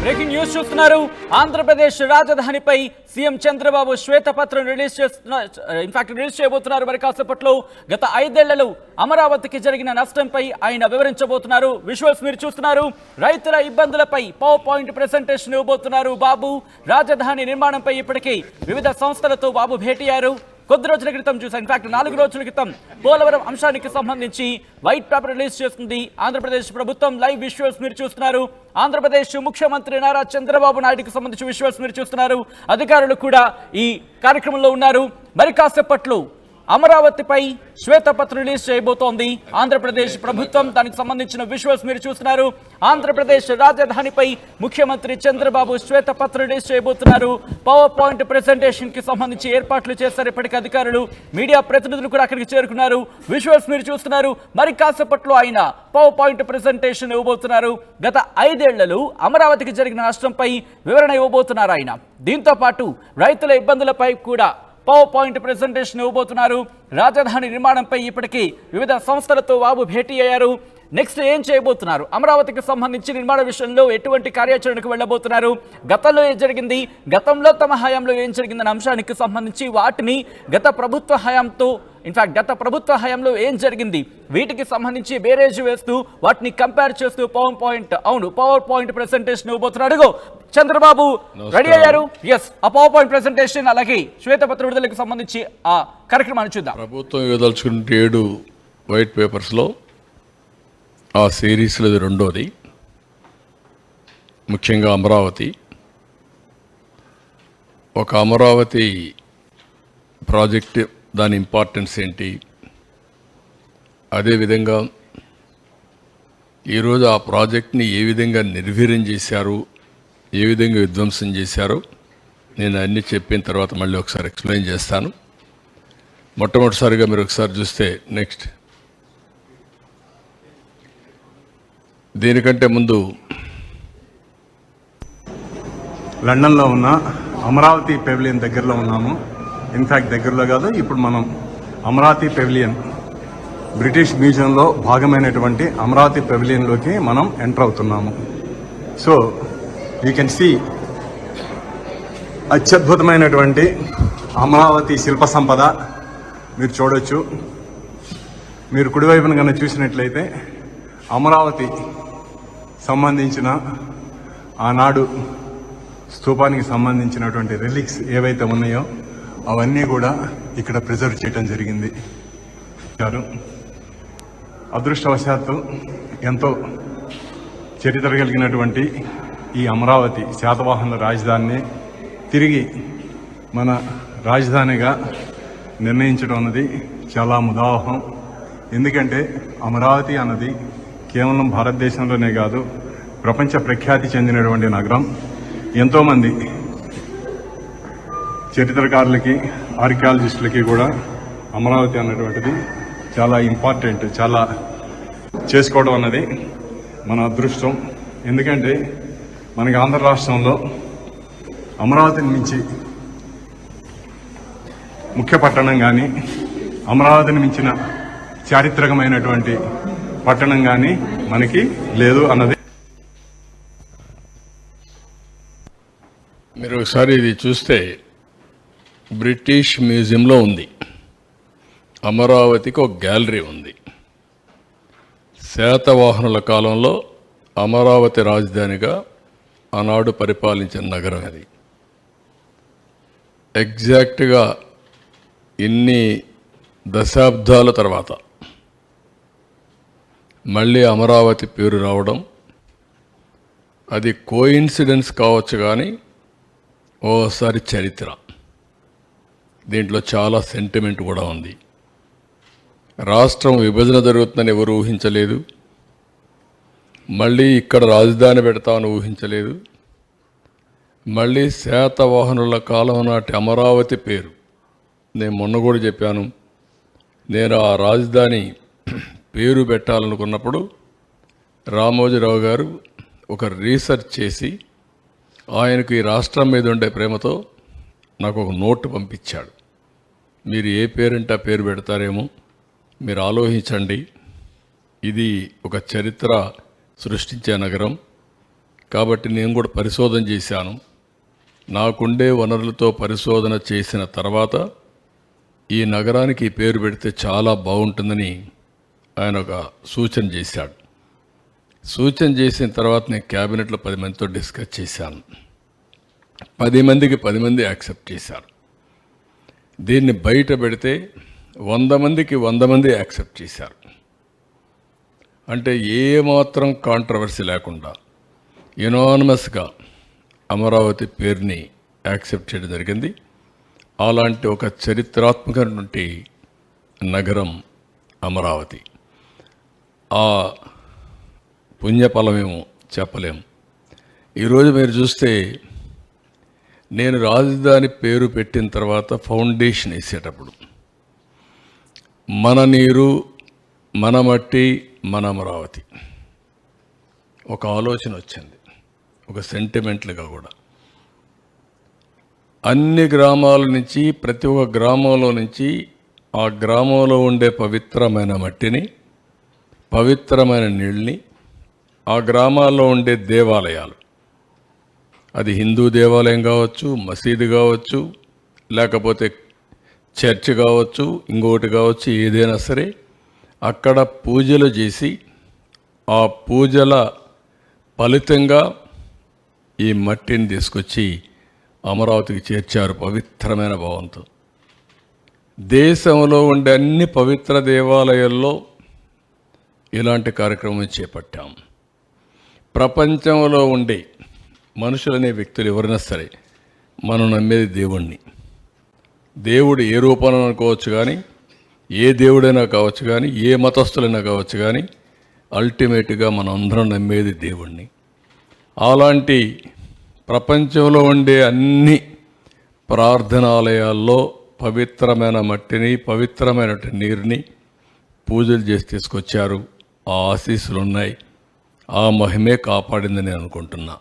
Breaking news చూస్తున్నారు. Andhra Pradesh రాజధానిపై CM Chandrababu శ్వేతపత్రం release చేయబోతున్నారు. మరి కాసేపట్లో గత 5 ఏళ్లలో అమరావతికి జరిగిన నష్టంపై ఆయన వివరించబోతున్నారు. విజువల్స్ మీరు చూస్తున్నారు. రైతుల ఇబ్బందులపై పవర్ పాయింట్ ప్రెజెంటేషన్ ఇవ్వబోతున్నారు బాబు. రాజధాని నిర్మాణంపై ఇప్పటికీ వివిధ సంస్థలతో బాబు భేటీ అయ్యారు. కొద్ది రోజుల క్రితం చూసాం, ఇన్ఫాక్ట్ 4 రోజుల క్రితం పోలవరం అంశానికి సంబంధించి వైట్ పేపర్ రిలీజ్ చేస్తుంది ఆంధ్రప్రదేశ్ ప్రభుత్వం. లైవ్ విజువల్స్ మీరు చూస్తున్నారు. ఆంధ్రప్రదేశ్ ముఖ్యమంత్రి నారా చంద్రబాబు నాయుడుకి సంబంధించి విజువల్స్ మీరు చూస్తున్నారు. అధికారులు కూడా ఈ కార్యక్రమంలో ఉన్నారు. మరి కాసేపట్లో అమరావతిపై శ్వేతపత్రం రిలీజ్ చేయబోతోంది ఆంధ్రప్రదేశ్ ప్రభుత్వం. దానికి సంబంధించిన విజువల్స్ మీరు చూస్తున్నారు. ఆంధ్రప్రదేశ్ రాజధానిపై ముఖ్యమంత్రి చంద్రబాబు శ్వేతపత్రం రిలీజ్ చేయబోతున్నారు. పవర్ పాయింట్ ప్రెజెంటేషన్ కి సంబంధించి ఏర్పాట్లు చేశారు ఇప్పటికే అధికారులు. మీడియా ప్రతినిధులు కూడా అక్కడికి చేరుకున్నారు. విజువల్స్ మీరు చూస్తున్నారు. మరి కాసేపట్లో ఆయన పవర్ పాయింట్ ప్రెజెంటేషన్ ఇవ్వబోతున్నారు. గత 5 ఏళ్లలో అమరావతికి జరిగిన నష్టంపై వివరణ ఇవ్వబోతున్నారు ఆయన. దీంతో పాటు రైతుల ఇబ్బందులపై కూడా పవర్ పాయింట్ ప్రెజెంటేషన్ ఇవ్వబోతున్నారు. రాజధాని నిర్మాణంపై ఇప్పటికీ వివిధ సంస్థలతో బాబు భేటీ అయ్యారు. నెక్స్ట్ ఏం చేయబోతున్నారు, అమరావతికి సంబంధించి నిర్మాణ విషయంలో ఎటువంటి కార్యాచరణకు వెళ్ళబోతున్నారు, గతంలో ఏం జరిగింది, గతంలో తమ హయాంలో ఏం జరిగిందన్న అంశానికి సంబంధించి వాటిని గత ప్రభుత్వ హయాంలో ఏం జరిగింది వీటికి సంబంధించి బేరేజ్ వేస్తూ వాటిని కంపేర్ చేస్తూ పవర్ పాయింట్ ప్రెజెంటేషన్ ఇవ్వబోతున్నాడు. చంద్రబాబు రెడీ అయ్యారు. ఎస్, ఆ పవర్ పాయింట్ ప్రెజెంటేషన్ అలాగే శ్వేతపత్ర విడుదలకు సంబంధించి ఆ కార్యక్రమాన్ని చూద్దాం. ప్రభుత్వం ఇవ్వదలుచుకున్న 7 వైట్ పేపర్స్లో ఆ సిరీస్లో ఇది రెండోది. ముఖ్యంగా అమరావతి, ఒక అమరావతి ప్రాజెక్ట్, దాని ఇంపార్టెన్స్ ఏంటి, అదేవిధంగా ఈరోజు ఆ ప్రాజెక్ట్ని ఏ విధంగా నిర్వీర్యం చేశారు, ఏ విధంగా విధ్వంసం చేశారో నేను అన్నీ చెప్పిన తర్వాత మళ్ళీ ఒకసారి ఎక్స్ప్లెయిన్ చేస్తాను. మొట్టమొదటిసారిగా మీరు ఒకసారి చూస్తే నెక్స్ట్, దీనికంటే ముందు లండన్లో ఉన్న అమరావతి పెవిలియన్ దగ్గరలో ఉన్నాము. ఇన్ఫ్యాక్ట్ దగ్గరలో కాదు, ఇప్పుడు మనం అమరావతి పెవిలియన్ బ్రిటిష్ మ్యూజియంలో భాగమైనటువంటి అమరావతి పెవిలియన్లోకి మనం ఎంటర్ అవుతున్నాము. సో యూ కెన్ సీ అత్యద్భుతమైనటువంటి అమరావతి శిల్ప సంపద మీరు చూడొచ్చు. మీరు కుడివైపున కన్నా చూసినట్లయితే అమరావతి సంబంధించిన ఆనాడు స్తూపానికి సంబంధించినటువంటి రిలిక్స్ ఏవైతే ఉన్నాయో అవన్నీ కూడా ఇక్కడ ప్రిజర్వ్ చేయడం జరిగింది. అదృష్టవశాత్తు ఎంతో చరిత్ర కలిగినటువంటి ఈ అమరావతి శాతవాహనుల రాజధానిని తిరిగి మన రాజధానిగా నిర్ణయించడం అన్నది చాలా ముదావహం. ఎందుకంటే అమరావతి అన్నది కేవలం భారతదేశంలోనే కాదు, ప్రపంచ ప్రఖ్యాతి చెందినటువంటి నగరం. ఎంతోమంది చరిత్రకారులకి, ఆర్కియాలజిస్టులకి కూడా అమరావతి అన్నటువంటిది చాలా ఇంపార్టెంట్. చాలా చేసుకోవడం అన్నది మన అదృష్టం. ఎందుకంటే మనకి ఆంధ్ర రాష్ట్రంలో అమరావతిని మించి ముఖ్య పట్టణం కానీ, అమరావతిని మించిన చారిత్రకమైనటువంటి పట్టణం కానీ మనకి లేదు అన్నది. మీరు ఒకసారి ఇది చూస్తే బ్రిటిష్ మ్యూజియంలో ఉంది. అమరావతికి ఒక గ్యాలరీ ఉంది. శాతవాహనుల కాలంలో అమరావతి రాజధానిగా ఆనాడు పరిపాలించిన నగరం అది. ఎగ్జాక్ట్గా ఇన్ని దశాబ్దాల తర్వాత మళ్ళీ అమరావతి పేరు రావడం, అది కోయిన్సిడెన్స్ కావచ్చు కానీ ఓసారి చరిత్ర. దీంట్లో చాలా సెంటిమెంట్ కూడా ఉంది. రాష్ట్రం విభజన జరుగుతుందని ఎవరు ఊహించలేదు. మళ్ళీ ఇక్కడ రాజధాని పెడతామని ఊహించలేదు. మళ్ళీ శాతవాహనుల కాలం నాటి అమరావతి పేరు, నేను మొన్న కూడా చెప్పాను, నేను ఆ రాజధాని పేరు పెట్టాలనుకున్నప్పుడు రామోజీరావు గారు ఒక రీసెర్చ్ చేసి ఆయనకు ఈ రాష్ట్రం మీద ఉండే ప్రేమతో నాకు ఒక నోట్ పంపించాడు. మీరు ఏ పేరంటే ఆ పేరు పెడతారేమో, మీరు ఆలోచించండి. ఇది ఒక చరిత్ర సృష్టించే నగరం. కాబట్టి నేను కూడా పరిశోధన చేశాను. నాకుండే వనరులతో పరిశోధన చేసిన తర్వాత ఈ నగరానికి ఈ పేరు పెడితే చాలా బాగుంటుందని ఆయన ఒక సూచన చేశాడు. సూచన చేసిన తర్వాత నేను క్యాబినెట్లో 10 మందితో డిస్కస్ చేశాను. 10 మందికి 10 మంది యాక్సెప్ట్ చేశారు. దీన్ని బయట పెడితే 100 మందికి 100 మంది యాక్సెప్ట్ చేశారు. అంటే ఏమాత్రం కాంట్రవర్సీ లేకుండా యునానిమస్గా అమరావతి పేరుని యాక్సెప్ట్ చేయడం జరిగింది. అలాంటి ఒక చరిత్రాత్మకమైనటువంటి నగరం అమరావతి. ఆ పుణ్యఫలమేమో చెప్పలేము. ఈరోజు మీరు చూస్తే నేను రాజధాని పేరు పెట్టిన తర్వాత ఫౌండేషన్ వేసేటప్పుడు మన నీరు, మన మట్టి, మన అమరావతి ఒక ఆలోచన వచ్చింది, ఒక సెంటిమెంట్లుగా కూడా. అన్ని గ్రామాల నుంచి, ప్రతి ఒక్క గ్రామంలో నుంచి ఆ గ్రామంలో ఉండే పవిత్రమైన మట్టిని, పవిత్రమైన నీళ్ళని, ఆ గ్రామాల్లో ఉండే దేవాలయాలు, అది హిందూ దేవాలయం కావచ్చు, మసీదు కావచ్చు, లేకపోతే చర్చ్ కావచ్చు, ఇంకొకటి కావచ్చు, ఏదైనా సరే అక్కడ పూజలు చేసి ఆ పూజల ఫలితంగా ఈ మట్టిని తీసుకొచ్చి అమరావతికి చేర్చారు పవిత్రమైన భావంతో. దేశంలో ఉండే అన్ని పవిత్ర దేవాలయాల్లో ఇలాంటి కార్యక్రమం చేపట్టాం. ప్రపంచంలో ఉండే మనుషులనే వ్యక్తులు ఎవరైనా సరే మనం నమ్మేది దేవుణ్ణి. దేవుడు ఏ రూపంలో అనుకోవచ్చు, కానీ ఏ దేవుడైనా కావచ్చు, కానీ ఏ మతస్థులైనా కావచ్చు, కానీ అల్టిమేట్గా మనం అందరం నమ్మేది దేవుణ్ణి. అలాంటి ప్రపంచంలో ఉండే అన్ని ప్రార్థనాలయాల్లో పవిత్రమైన మట్టిని, పవిత్రమైన నీరుని పూజలు చేసి తీసుకొచ్చారు. ఆ ఆశీస్సులు ఉన్నాయి. ఆ మహిమే కాపాడిందని నేను అనుకుంటున్నా.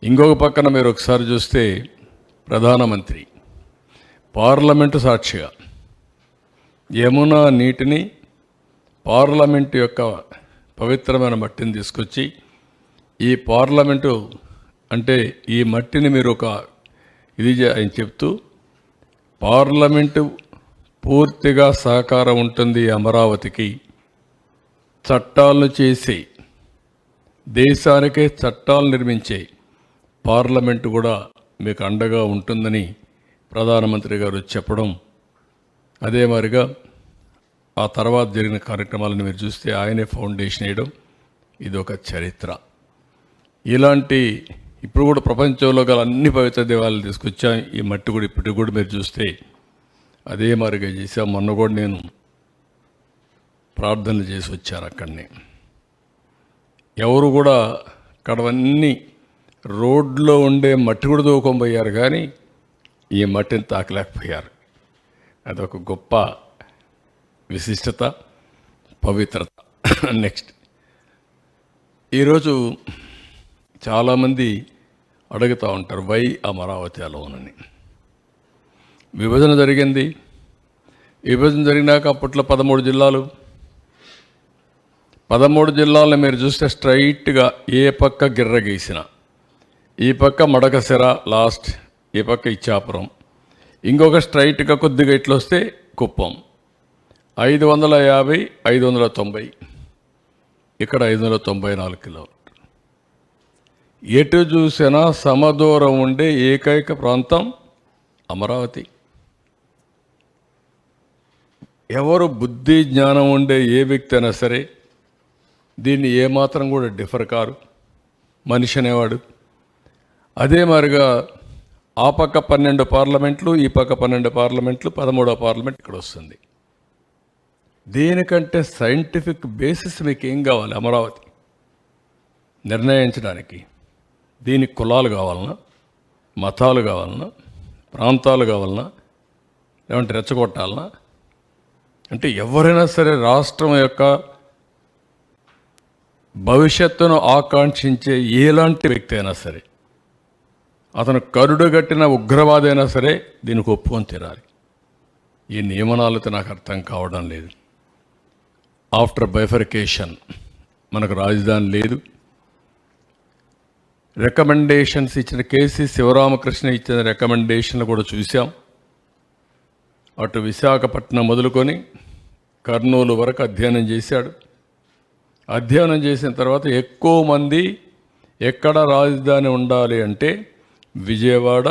ఇంకొక పక్కన మీరు ఒకసారి చూస్తే ప్రధానమంత్రి పార్లమెంటు సాక్షిగా యమునా నీటిని, పార్లమెంటు యొక్క పవిత్రమైన మట్టిని తీసుకొచ్చి, ఈ పార్లమెంటు అంటే ఈ మట్టిని మీరు ఒక ఇది ఆయన చెప్తూ, పార్లమెంటు పూర్తిగా సహకారం ఉంటుంది అమరావతికి, చట్టాలను చేసి దేశానికే చట్టాలు నిర్మించే పార్లమెంటు కూడా మీకు అండగా ఉంటుందని ప్రధానమంత్రి గారు చెప్పడం, అదే మాదిరిగా ఆ తర్వాత జరిగిన కార్యక్రమాలను మీరు చూస్తే ఆయనే ఫౌండేషన్ వేయడం, ఇది ఒక చరిత్ర. ఇలాంటి ఇప్పుడు కూడా ప్రపంచంలో గల అన్ని పవిత్ర దేవాలయాలు తీసుకొచ్చాం. ఈ మట్టి కూడా ఇప్పటికి కూడా మీరు చూస్తే అదే మాదిరిగా చేశాం. మొన్న కూడా నేను ప్రార్థనలు చేసి వచ్చాను అక్కడనే. ఎవరు కూడా అక్కడవన్నీ రోడ్లో ఉండే మట్టి కూడా దూకొని పోయారు, కానీ ఈ మట్టిని తాకలేకపోయారు. అదొక గొప్ప విశిష్టత, పవిత్రత. నెక్స్ట్, ఈరోజు చాలామంది అడుగుతూ ఉంటారు వై అమరావతి అలోనని. విభజన జరిగింది. విభజన జరిగినాక అప్పట్లో 13 జిల్లాలు. 13 జిల్లాలను మీరు చూస్తే స్ట్రైట్గా ఏ పక్క గిర్ర గీసిన, ఈ పక్క మడకసిర లాస్ట్, ఈ పక్క ఇచ్చాపురం, ఇంకొక స్ట్రైట్గా కొద్దిగా ఇట్లా వస్తే కుప్పం. 550, 590, ఇక్కడ 594 కిలోమీటర్లు. ఎటు చూసినా సమదూరం ఉండే ఏకైక ప్రాంతం అమరావతి. ఎవరు బుద్ధి జ్ఞానం ఉండే ఏ వ్యక్తి అయినా సరే దీన్ని ఏమాత్రం కూడా డిఫర్ కారు మనిషి అనేవాడు. అదే మాదిరిగా ఆ పక్క 12 పార్లమెంట్లు, ఈ పక్క 12 పార్లమెంట్లు, 13వ పార్లమెంట్ ఇక్కడ వస్తుంది. దీనికంటే సైంటిఫిక్ బేసిస్ మీకు ఏం కావాలి అమరావతి నిర్ణయించడానికి? దీనికి కులాలు కావాలన్నా, మతాలు కావాలన్నా, ప్రాంతాలు కావాలన్నా, లేదంటే రెచ్చగొట్టాలన్నా? అంటే ఎవరైనా సరే రాష్ట్రం యొక్క భవిష్యత్తును ఆకాంక్షించే ఎలాంటి వ్యక్తి అయినా సరే, అతను కరుడుగట్టిన ఉగ్రవాది అయినా సరే దీనికి ఒప్పుకొని తీరాలి. ఈ నియమనాలతో నాకు అర్థం కావడం లేదు. ఆఫ్టర్ బైఫర్కేషన్ మనకు రాజధాని లేదు. రికమెండేషన్స్ ఇచ్చిన కేసీ శివరామకృష్ణ ఇచ్చిన రికమెండేషన్లు కూడా చూసాం. అటు విశాఖపట్నం మొదలుకొని కర్నూలు వరకు అధ్యయనం చేశాడు. అధ్యయనం చేసిన తర్వాత ఎక్కువ మంది ఎక్కడ రాజధాని ఉండాలి అంటే విజయవాడ,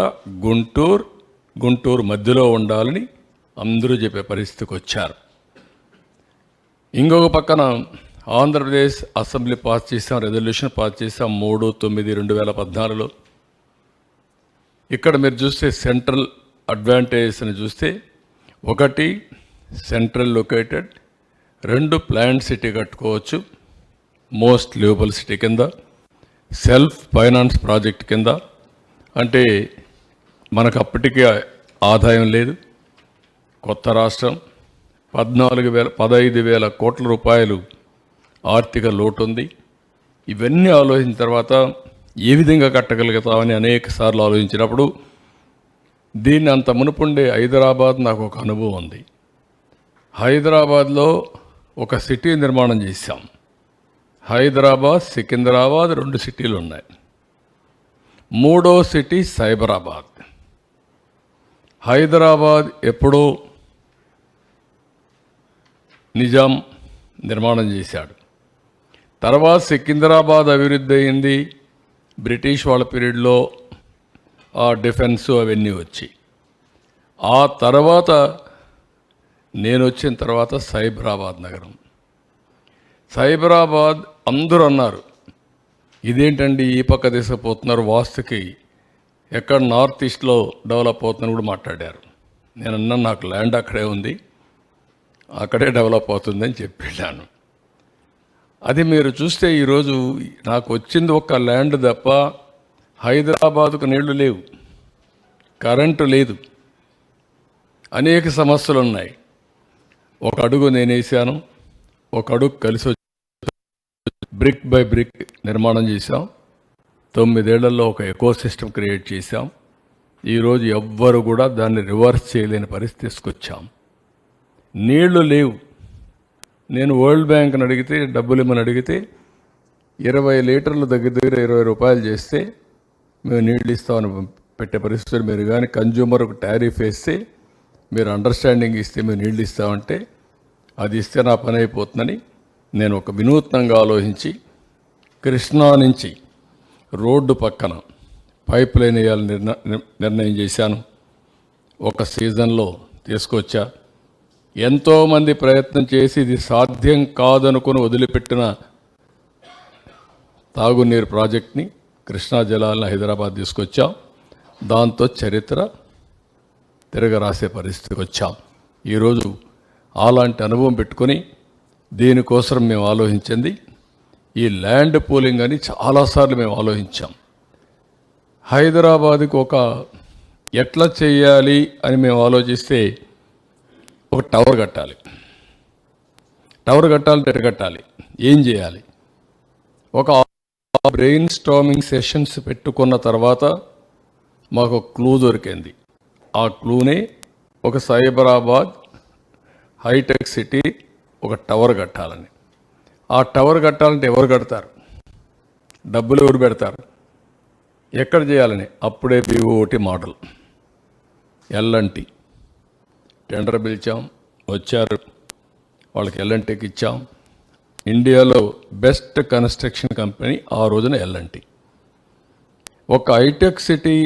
గుంటూరు మధ్యలో ఉండాలని అందరూ చెప్పే పరిస్థితికి వచ్చారు. ఇంకొక పక్కన ఆంధ్రప్రదేశ్ అసెంబ్లీ పాస్ చేసాం, రెజల్యూషన్ పాస్ చేసాం 3/9/2014లో. ఇక్కడ మీరు చూస్తే సెంట్రల్ అడ్వాంటేజెస్ అని చూస్తే, 1 సెంట్రల్ లొకేటెడ్, 2 ప్లాంట్ సిటీ కట్టుకోవచ్చు మోస్ట్ లివబుల్ సిటీ కింద, సెల్ఫ్ ఫైనాన్స్ ప్రాజెక్ట్ కింద. అంటే మనకు అప్పటికే ఆదాయం లేదు, కొత్త రాష్ట్రం, 15,000 కోట్ల రూపాయలు ఆర్థిక లోటు ఉంది. ఇవన్నీ ఆలోచించిన తర్వాత ఏ విధంగా కట్టగలుగుతామని అనేక సార్లు ఆలోచించినప్పుడు దీన్ని అంత మునుపుండే హైదరాబాద్ నాకు ఒక అనుభవం ఉంది. హైదరాబాద్లో ఒక సిటీ నిర్మాణం చేశాం. హైదరాబాద్, సికింద్రాబాద్ 2 సిటీలు ఉన్నాయి. 3వ సిటీ సైబరాబాద్. హైదరాబాద్ ఎప్పుడో నిజాం నిర్మాణం చేశాడు. తర్వాత సికింద్రాబాద్ అభివృద్ధి అయింది బ్రిటిష్ వాళ్ళ పీరియడ్లో, ఆ డిఫెన్స్ అవన్నీ వచ్చి. ఆ తర్వాత నేను వచ్చిన తర్వాత సైబరాబాద్ నగరం. సైబరాబాద్ అందరూ అన్నారు, ఇదేంటండి ఈ పక్క తీసుకుపోతున్నారు, వాస్తుకి ఎక్కడ నార్త్ ఈస్ట్లో డెవలప్ అవుతుందని కూడా మాట్లాడారు. నేను అన్నా నాకు ల్యాండ్ అక్కడే ఉంది, అక్కడే డెవలప్ అవుతుందని చెప్పాను. అది మీరు చూస్తే ఈరోజు నాకు వచ్చింది ఒక ల్యాండ్ తప్ప హైదరాబాదుకు నీళ్లు లేవు, కరెంటు లేదు, అనేక సమస్యలు ఉన్నాయి. ఒక అడుగు నేను వేసాను, ఒక అడుగు కలిసి వచ్చి బ్రిక్ బై బ్రిక్ నిర్మాణం చేశాం. 9 ఏళ్లలో ఒక ఎకో సిస్టమ్ క్రియేట్ చేశాం. ఈరోజు ఎవ్వరు కూడా దాన్ని రివర్స్ చేయలేని పరిస్థితి తీసుకొచ్చాం. నీళ్లు లేవు. నేను వరల్డ్ బ్యాంక్ని అడిగితే, డబ్బులు ఇమ్మని అడిగితే 20 లీటర్లు దగ్గర 20 రూపాయలు చేస్తే మేము నీళ్ళు ఇస్తామని పెట్టే పరిస్థితులు. మీరు కానీ కన్జ్యూమర్కు టారిఫ్ వేస్తే, మీరు అండర్స్టాండింగ్ ఇస్తే మేము నీళ్ళు ఇస్తామంటే అది ఇస్తే నా పని అయిపోతుందని నేను ఒక వినూత్నంగా ఆలోచించి కృష్ణా నుంచి రోడ్డు పక్కన పైప్ లైన్ వేయాలని నిర్ణయం చేశాను. ఒక సీజన్లో తీసుకొచ్చా. ఎంతోమంది ప్రయత్నం చేసి ఇది సాధ్యం కాదనుకుని వదిలిపెట్టిన తాగునీరు ప్రాజెక్ట్ని, కృష్ణా జలాలను హైదరాబాద్ తీసుకొచ్చాం. దాంతో చరిత్ర తిరగరాసే పరిస్థితికి వచ్చాం. ఈరోజు అలాంటి అనుభవం పెట్టుకొని దీనికోసం మేము ఆలోచించింది ఈ ల్యాండ్ పూలింగ్ అని చాలాసార్లు మేము ఆలోచించాం. హైదరాబాద్కి ఒక ఎట్లా చేయాలి అని మేము ఆలోచిస్తే, ఒక టవర్ కట్టాలి. టవర్ కట్టాలంటే ఎట్లా కట్టాలి, ఏం చేయాలి? ఒక బ్రెయిన్ స్టార్మింగ్ సెషన్స్ పెట్టుకున్న తర్వాత మాకు క్లూ దొరికింది. ఆ క్లూనే ఒక సైబరాబాద్ హైటెక్ సిటీ ఒక టవర్ కట్టాలని. ఆ టవర్ కట్టాలంటే ఎవరు కడతారు, డబ్బులు ఎవరు పెడతారు, ఎక్కడ చేయాలని? అప్పుడే BOT మోడల్ L&T టెండర్ పిలిచాం, వచ్చారు, వాళ్ళకి L&Tకి ఇచ్చాం. ఇండియాలో బెస్ట్ కన్స్ట్రక్షన్ కంపెనీ ఆ రోజున L&T. ఒక హైటెక్ సిటీ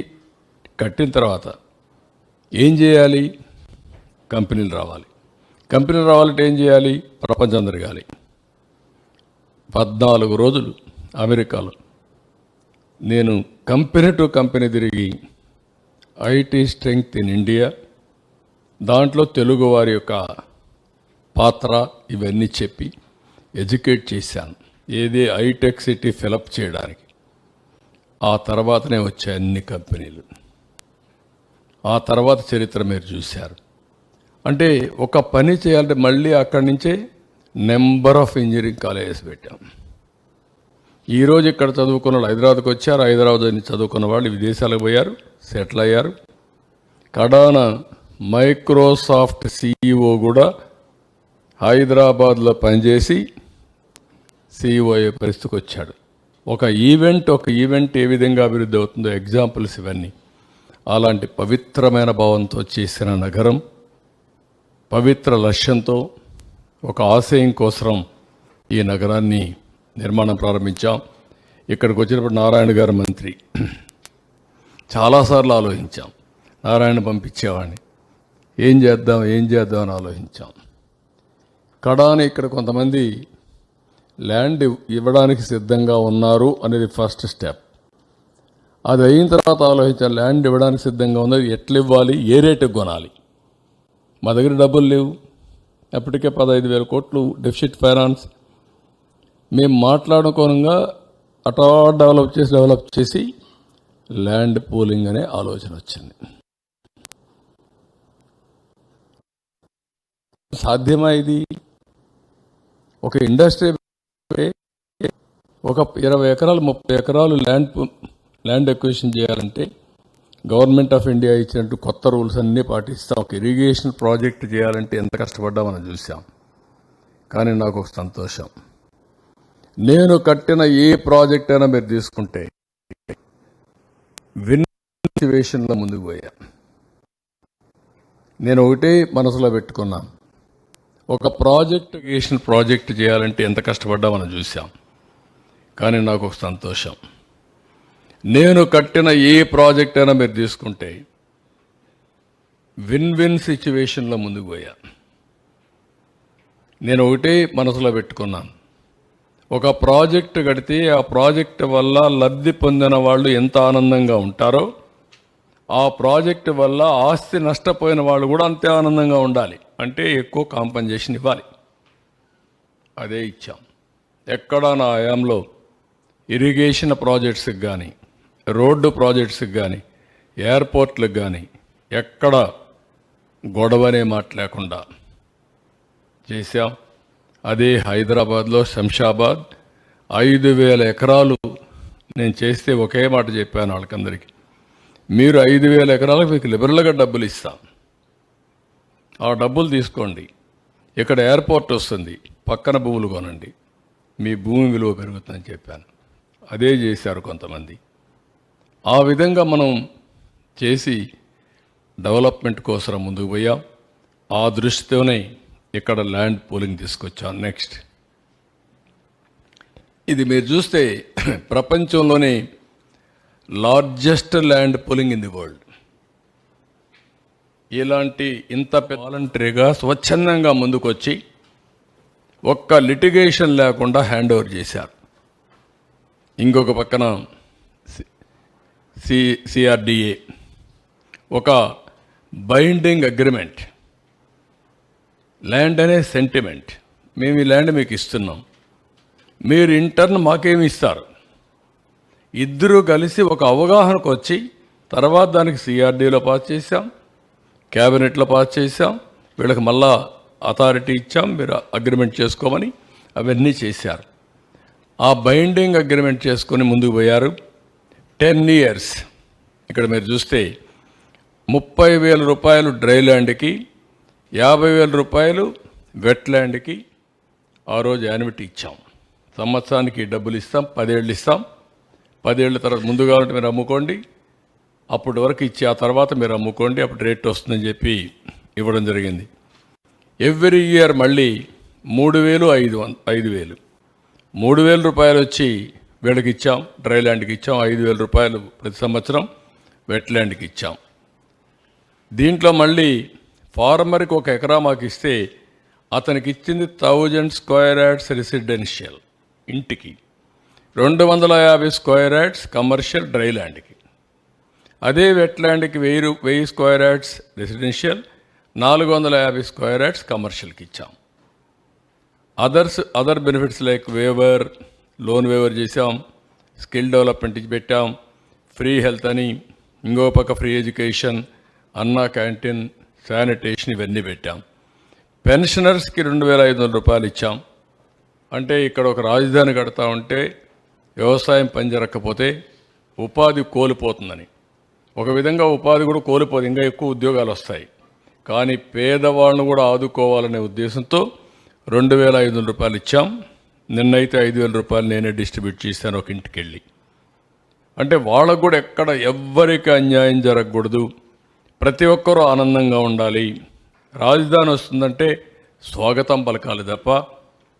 కట్టిన తర్వాత ఏం చేయాలి? కంపెనీలు రావాలి. కంపెనీలు రావాలంటే ఏం చేయాలి? ప్రపంచం తిరగాలి. 14 రోజులు అమెరికాలో నేను కంపెనీ టు కంపెనీ తిరిగి IT స్ట్రెంగ్త్ ఇన్ ఇండియా, దాంట్లో తెలుగు వారి యొక్క పాత్ర ఇవన్నీ చెప్పి ఎడ్యుకేట్ చేశాను. ఏది హైటెక్ సిటీ ఫిలప్ చేయడానికి. ఆ తర్వాతనే వచ్చాయి అన్ని కంపెనీలు. ఆ తర్వాత చరిత్ర మీరు చూశారు. అంటే ఒక పని చేయాలంటే మళ్ళీ అక్కడి నుంచే నెంబర్ ఆఫ్ ఇంజనీరింగ్ కాలేజెస్ పెట్టాం. ఈరోజు ఇక్కడ చదువుకున్న వాళ్ళు హైదరాబాద్కి వచ్చారు, హైదరాబాద్ నుంచి చదువుకున్న వాళ్ళు విదేశాలకు పోయారు, సెటిల్ అయ్యారు. కడాన మైక్రోసాఫ్ట్ CEO కూడా హైదరాబాద్లో పనిచేసి CEO అయ్యే పరిస్థితికి వచ్చాడు. ఒక ఈవెంట్ ఏ విధంగా అభివృద్ధి అవుతుందో ఎగ్జాంపుల్స్ ఇవన్నీ. అలాంటి పవిత్రమైన భావంతో చేసిన నగరం, పవిత్ర లక్ష్యంతో ఒక ఆశయం కోసం ఈ నగరాన్ని నిర్మాణం ప్రారంభించాం. ఇక్కడికి వచ్చినప్పుడు నారాయణ గారు మంత్రి, చాలాసార్లు ఆలోచించాం. నారాయణ పంపించేవాడిని, ఏం చేద్దాం అని ఆలోచించాం. కడాని ఇక్కడ కొంతమంది ల్యాండ్ ఇవ్వడానికి సిద్ధంగా ఉన్నారు అనేది ఫస్ట్ స్టెప్. అది అయిన తర్వాత ఆలోచించాలి, ల్యాండ్ ఇవ్వడానికి సిద్ధంగా ఉన్నది ఎట్లా ఇవ్వాలి, ఏ రేటుకు కొనాలి. మా దగ్గర డబ్బులు లేవు, అప్పటికే 15,000 కోట్లు డెఫిసిట్ ఫైనాన్స్. మేము మాట్లాడుకోనంగా అటా డెవలప్ చేసి ల్యాండ్ పూలింగ్ అనే ఆలోచన వచ్చింది. సాధ్యమా ఇది? ఒక ఇండస్ట్రీ ఒక 20 ఎకరాలు 30 ఎకరాలు ల్యాండ్ ఎక్విజిషన్ చేయాలంటే గవర్నమెంట్ ఆఫ్ ఇండియా ఇచ్చినట్టు కొత్త రూల్స్ అన్నీ పాటిస్తాం. ఒక ఇరిగేషన్ ప్రాజెక్ట్ చేయాలంటే ఎంత కష్టపడ్డా మనం చూసాం. కానీ నాకు ఒక సంతోషం, నేను కట్టిన ఏ ప్రాజెక్ట్ అయినా మీరు తీసుకుంటే సిచ్యువేషన్లో ముందుకు పోయా. నేను ఒకటే మనసులో పెట్టుకున్నాను, ఒక ప్రాజెక్ట్ చేయాలంటే ఎంత కష్టపడ్డా మనం చూసాం. కానీ నాకు ఒక సంతోషం, నేను కట్టిన ఏ ప్రాజెక్ట్ అయినా మీరు తీసుకుంటే విన్ సిచ్యువేషన్లో ముందుకు పోయా. నేను ఒకటే మనసులో పెట్టుకున్నాను, ఒక ప్రాజెక్ట్ కడితే ఆ ప్రాజెక్ట్ వల్ల లబ్ధి పొందిన వాళ్ళు ఎంత ఆనందంగా ఉంటారో, ఆ ప్రాజెక్టు వల్ల ఆస్తి నష్టపోయిన వాళ్ళు కూడా అంతే ఆనందంగా ఉండాలి. అంటే ఎక్కువ కాంపన్సేషన్ ఇవ్వాలి. అదే ఇచ్చాం. ఎక్కడ నా హయాంలో ఇరిగేషన్ ప్రాజెక్ట్స్కి కానీ, రోడ్డు ప్రాజెక్ట్స్కి కానీ, ఎయిర్పోర్ట్లకు కానీ ఎక్కడ గొడవనే మాట లేకుండా చేశాం. అదే హైదరాబాద్లో శంషాబాద్ 5,000 ఎకరాలు నేను చేస్తే ఒకే మాట చెప్పాను వాళ్ళకందరికీ, మీరు 5,000 ఎకరాలకు మీకు లిబరల్గా డబ్బులు ఇస్తాం, ఆ డబ్బులు తీసుకోండి, ఇక్కడ ఎయిర్పోర్ట్ వస్తుంది, పక్కన భూములు కొనండి, మీ భూమి విలువ పెరుగుతుందని చెప్పాను. అదే చేశారు కొంతమంది. ఆ విధంగా మనం చేసి డెవలప్మెంట్ కోసం ముందుకు పోయాం. ఆ దృష్టితోనే ఇక్కడ ల్యాండ్ పూలింగ్ తీసుకొచ్చాం. నెక్స్ట్, ఇది మీరు చూస్తే ప్రపంచంలోనే largest land pooling in the world. ఇలాంటి ఇంత వాలంటరీగా స్వచ్ఛందంగా ముందుకొచ్చి ఒక్క లిటిగేషన్ లేకుండా హ్యాండ్ ఓవర్ చేశారు. ఇంకొక పక్కన సిఆర్డిఏ ఒక బైండింగ్ అగ్రిమెంట్. ల్యాండ్ అనే సెంటిమెంట్, మేము ఈ ల్యాండ్ మీకు ఇస్తున్నాం, మీరు ఇంటర్న్ మాకేమి ఇస్తారు, ఇద్దరూ కలిసి ఒక అవగాహనకు వచ్చి తర్వాత దానికి సిఆర్డీలో పాస్ చేశాం, క్యాబినెట్లో పాస్ చేశాం, వీళ్ళకి మళ్ళా అథారిటీ ఇచ్చాం, మీరు అగ్రిమెంట్ చేసుకోమని. అవన్నీ చేశారు. ఆ బైండింగ్ అగ్రిమెంట్ చేసుకొని ముందుకు పోయారు. 10 years. ఇక్కడ మీరు చూస్తే 30,000 రూపాయలు డ్రై ల్యాండ్కి, 50,000 రూపాయలు వెట్ ల్యాండ్కి ఆ రోజు యాన్యుటీ ఇచ్చాం. సంవత్సరానికి డబ్బులు ఇస్తాం, 10 ఏళ్ళు ఇస్తాం. 10 ఏళ్ళ తర్వాత ముందుగా ఉంటే మీరు అమ్ముకోండి, అప్పటి వరకు ఇచ్చి ఆ తర్వాత మీరు అమ్ముకోండి, అప్పుడు రేట్ వస్తుందని చెప్పి ఇవ్వడం జరిగింది. ఎవ్రీ ఇయర్ మళ్ళీ 3,000, 5,000 3,000 రూపాయలు వచ్చి వీళ్ళకి ఇచ్చాం, డ్రై ల్యాండ్కి ఇచ్చాం. 5,000 రూపాయలు ప్రతి సంవత్సరం వెట్ ల్యాండ్కి ఇచ్చాం. దీంట్లో మళ్ళీ ఫార్మర్కి 1 ఎకరా మాకు ఇస్తే అతనికి ఇచ్చింది 1000 స్క్వేర్ యార్డ్స్ రెసిడెన్షియల్ ఇంటికి, 250 స్క్వేర్ యార్డ్స్ కమర్షియల్ డ్రై ల్యాండ్కి. అదే వెట్ ల్యాండ్కి 1000 square yards residential, 450 square yards కమర్షియల్కి ఇచ్చాం. Other benefits like waiver, loan waiver చేసాం, స్కిల్ డెవలప్మెంట్ పెట్టాం, ఫ్రీ హెల్త్ అని, ఇంకో పక్క free education, Anna canteen, sanitation ఇవన్నీ పెట్టాం. పెన్షనర్స్కి 2,500 రూపాయలు ఇచ్చాం. అంటే ఇక్కడ ఒక రాజధాని కడతా ఉంటే వ్యవసాయం పనిజరక్కపోతే ఉపాధి కోల్పోతుందని, ఒక విధంగా ఉపాధి కూడా కోల్పోదు, ఇంకా ఎక్కువ ఉద్యోగాలు వస్తాయి. కానీ పేదవాళ్ళను కూడా ఆదుకోవాలనే ఉద్దేశంతో 2,500 రూపాయలు ఇచ్చాం. నిన్నైతే 5,000 రూపాయలు నేనే డిస్ట్రిబ్యూట్ చేశాను ఒక ఇంటికి వెళ్ళి. అంటే వాళ్ళకు కూడా ఎక్కడ ఎవ్వరికి అన్యాయం జరగకూడదు, ప్రతి ఒక్కరూ ఆనందంగా ఉండాలి. రాజధాని వస్తుందంటే స్వాగతం పలకాలి తప్ప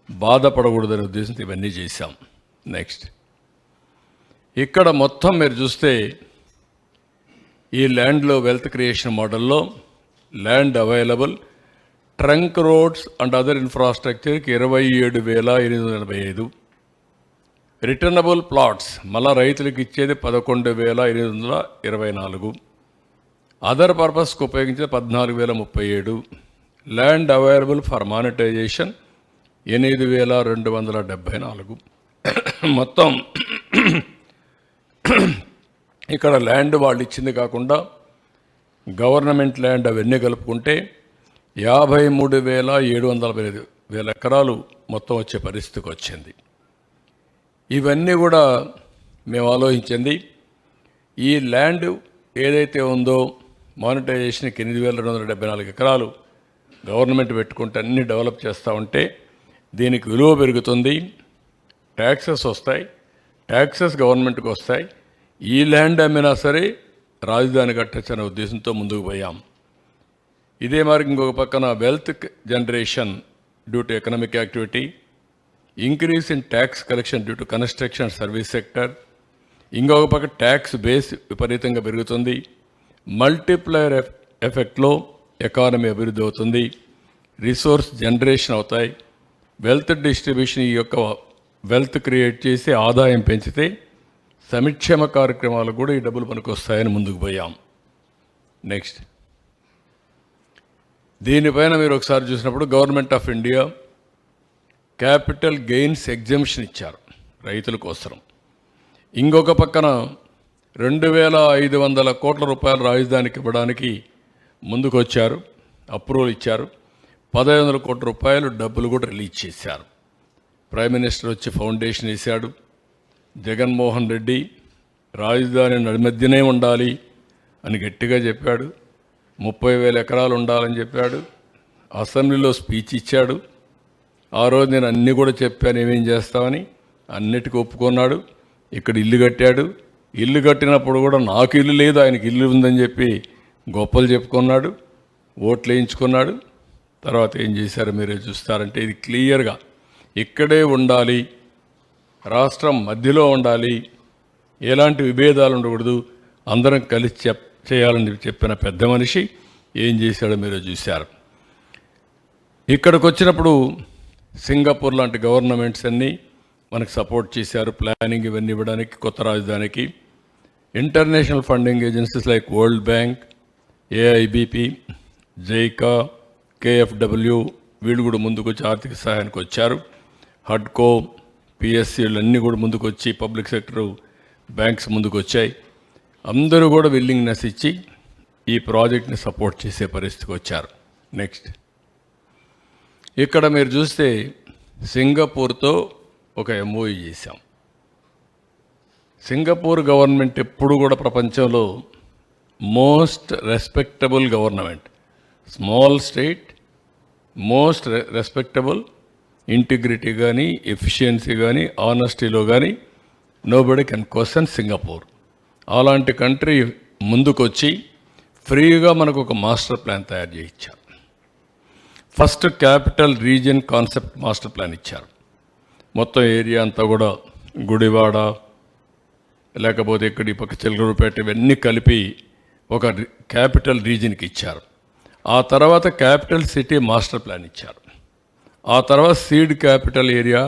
బాధపడకూడదనే ఉద్దేశంతో ఇవన్నీ చేశాం. నెక్స్ట్, ఇక్కడ మొత్తం మీరు చూస్తే ఈ ల్యాండ్లో వెల్త్ క్రియేషన్ మోడల్లో land available trunk roads and other ఇన్ఫ్రాస్ట్రక్చర్కి 27,885, రిటర్నబుల్ ప్లాట్స్ మళ్ళా రైతులకు ఇచ్చేది 11,824, అదర్ పర్పస్కి ఉపయోగించేది 14,037, ల్యాండ్ అవైలబుల్ ఫర్ మానిటైజేషన్ 8,274. మొత్తం ఇక్కడ ల్యాండ్ వాళ్ళు ఇచ్చింది కాకుండా గవర్నమెంట్ ల్యాండ్ అవన్నీ కలుపుకుంటే 53,715 ఎకరాలు మొత్తం వచ్చే పరిస్థితికి వచ్చింది. ఇవన్నీ కూడా మేము ఆలోచించింది. ఈ ల్యాండ్ ఏదైతే ఉందో మానిటైజేషన్కి 8,274 ఎకరాలు గవర్నమెంట్ పెట్టుకుంటే అన్నీ డెవలప్ చేస్తూ ఉంటే దీనికి విలువ పెరుగుతుంది, ట్యాక్సెస్ వస్తాయి, ట్యాక్సెస్ గవర్నమెంట్కి వస్తాయి. ఈ ల్యాండ్ అమ్మినా సరే రాజధాని కట్టచ్చనే ఉద్దేశంతో ముందుకు పోయాం. ఇదే మరి ఇంకొక పక్కన wealth generation due to economic activity, increase in tax collection due to construction service sector, ఇంకొక పక్క ట్యాక్స్ బేస్ విపరీతంగా పెరుగుతుంది, మల్టిప్లయర్ ఎఫెక్ట్లో ఎకానమీ అభివృద్ధి అవుతుంది, రిసోర్స్ జనరేషన్ అవుతాయి, వెల్త్ డిస్ట్రిబ్యూషన్ ఈ యొక్క వెల్త్ క్రియేట్ చేసి ఆదాయం పెంచితే సంక్షేమ కార్యక్రమాలు కూడా ఈ డబ్బులు మనకు వస్తాయని ముందుకు పోయాం. నెక్స్ట్, దీనిపైన మీరు ఒకసారి చూసినప్పుడు government of India capital gains exemption ఇచ్చారు రైతుల కోసం. ఇంకొక పక్కన 2,500 కోట్ల రూపాయలు రాజధానికి ఇవ్వడానికి ముందుకు వచ్చారు, అప్రూవల్ ఇచ్చారు. 1,500 కోట్ల రూపాయలు డబ్బులు కూడా రిలీజ్ చేశారు. ప్రైమ్ మినిస్టర్ వచ్చి ఫౌండేషన్ వేశాడు. జగన్మోహన్ రెడ్డి రాజధాని నడిమధ్యనే ఉండాలి అని గట్టిగా చెప్పాడు. 30,000 ఎకరాలు ఉండాలని చెప్పాడు. అసెంబ్లీలో స్పీచ్ ఇచ్చాడు. ఆ రోజు నేను అన్నీ కూడా చెప్పాను ఏమేం చేస్తామని, అన్నిటికీ ఒప్పుకున్నాడు. ఇక్కడ ఇల్లు కట్టాడు. ఇల్లు కట్టినప్పుడు కూడా నాకు ఇల్లు లేదు ఆయనకి ఇల్లు ఉందని చెప్పి గొప్పలు చెప్పుకున్నాడు, ఓట్లు వేయించుకున్నాడు. తర్వాత ఏం చేశారో మీరే చూస్తారంటే ఇది క్లియర్గా ఇక్కడే ఉండాలి, రాష్ట్రం మధ్యలో ఉండాలి, ఎలాంటి విభేదాలు ఉండకూడదు, అందరం కలిసి చేయాలని చెప్పిన పెద్ద మనిషి ఏం చేశాడో మీరు చూశారు. ఇక్కడికి వచ్చినప్పుడు సింగపూర్ లాంటి గవర్నమెంట్స్ అన్నీ మనకు సపోర్ట్ చేశారు, ప్లానింగ్ ఇవన్నీ ఇవ్వడానికి కొత్త రాజధానికి. International funding agencies like world bank, AIBP, JICA, KFW వీళ్ళు కూడా ముందుకు వచ్చి ఆర్థిక సహాయానికి వచ్చారు. హడ్కో, పిఎస్సీలు అన్నీ కూడా ముందుకు వచ్చి పబ్లిక్ సెక్టర్ బ్యాంక్స్ ముందుకు వచ్చాయి. అందరూ కూడా విల్లింగ్నెస్ ఇచ్చి ఈ ప్రాజెక్ట్ని సపోర్ట్ చేసే పరిస్థితికి వచ్చారు. నెక్స్ట్, ఇక్కడ మీరు చూస్తే సింగపూర్తో ఒక ఎంఓయూ చేశాం. సింగపూర్ గవర్నమెంట్ ఎప్పుడు కూడా ప్రపంచంలో most respectable government, small state, most respectable, integrity కానీ ఎఫిషియన్సీ కానీ ఆనెస్టీలో కానీ నోబడి కెన్ క్వశ్చన్ సింగపూర్. అలాంటి కంట్రీ ముందుకొచ్చి ఫ్రీగా మనకు ఒక మాస్టర్ ప్లాన్ తయారు చేయించారు. First capital region concept master plan ఇచ్చారు. మొత్తం ఏరియా అంతా కూడా గుడివాడ లేకపోతే ఇక్కడ ఈ పక్క చిలకలూరుపేట ఇవన్నీ కలిపి ఒక క్యాపిటల్ రీజియన్కి ఇచ్చారు. ఆ తర్వాత క్యాపిటల్ సిటీ మాస్టర్ ప్లాన్ ఇచ్చారు. ఆ తర్వాత seed capital area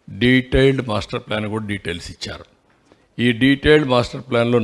detailed master plan కూడా డీటెయిల్స్ ఇచ్చారు. ఈ డీటెయిల్డ్ మాస్టర్ ప్లాన్లో